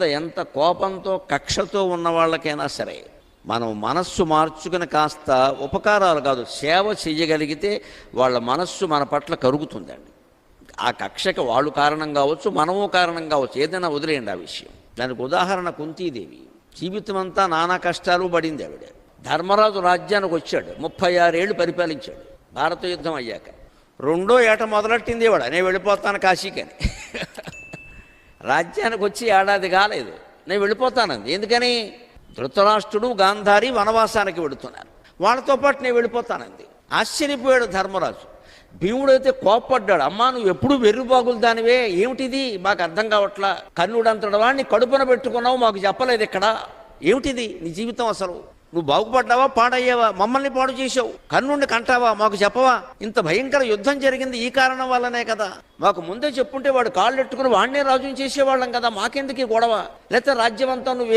ఎంత కోపంతో కక్షతో ఉన్న వాళ్ళకైనా సరే మనం మనస్సు మార్చుకుని కాస్త ఉపకారాలు కాదు సేవ చేయగలిగితే వాళ్ళ మనస్సు మన పట్ల కరుగుతుందండి. ఆ కక్షకి వాళ్ళు కారణం కావచ్చు, మనము కారణం కావచ్చు, ఏదైనా వదిలేయండి ఆ విషయం. దానికి ఉదాహరణ కుంతీదేవి. జీవితం అంతా నానా కష్టాలు పడింది ఆవిడ. ధర్మరాజు రాజ్యానికి వచ్చాడు, 36 ఏళ్ళు పరిపాలించాడు. భారత యుద్ధం అయ్యాక రెండో ఏట మొదలెట్టింది వాడు, నేను వెళ్ళిపోతాను కాశీకని. రాజ్యానికి వచ్చి ఏడాది కాలేదు, నేను వెళ్ళిపోతానంది. ఎందుకని? ధృతరాష్ట్రుడు గాంధారి వనవాసానికి వెళుతున్నారు, వాళ్ళతో పాటు నేను వెళ్ళిపోతానంది. ఆశ్చర్యపోయాడు ధర్మరాజు. భీముడైతే కోప్పడ్డాడు, అమ్మా నువ్వు ఎప్పుడు వెర్రిబాగులు దానివే, ఏమిటిది మాకు అర్థం కావట్లా, కర్ణుడంతటి వాడిని కడుపున పెట్టుకున్నావు, మాకు చెప్పలేదు ఇక్కడ, ఏమిటిది నీ జీవితం అసలు, నువ్వు బాగుపడ్డావా పాడయ్యావా, మమ్మల్ని పాడు చేసావు, కర్ణుడిని కంటావా, మాకు చెప్పవా, ఇంత భయంకర యుద్ధం జరిగింది ఈ కారణం వల్లనే కదా, మాకు ముందే చెప్పుంటే వాడు కాళ్ళు ఎట్టుకుని వాడినే రాజుని చేసేవాళ్ళం కదా, మాకెందుకు గొడవ, లేకపోతే రాజ్యం అంతా నువ్వు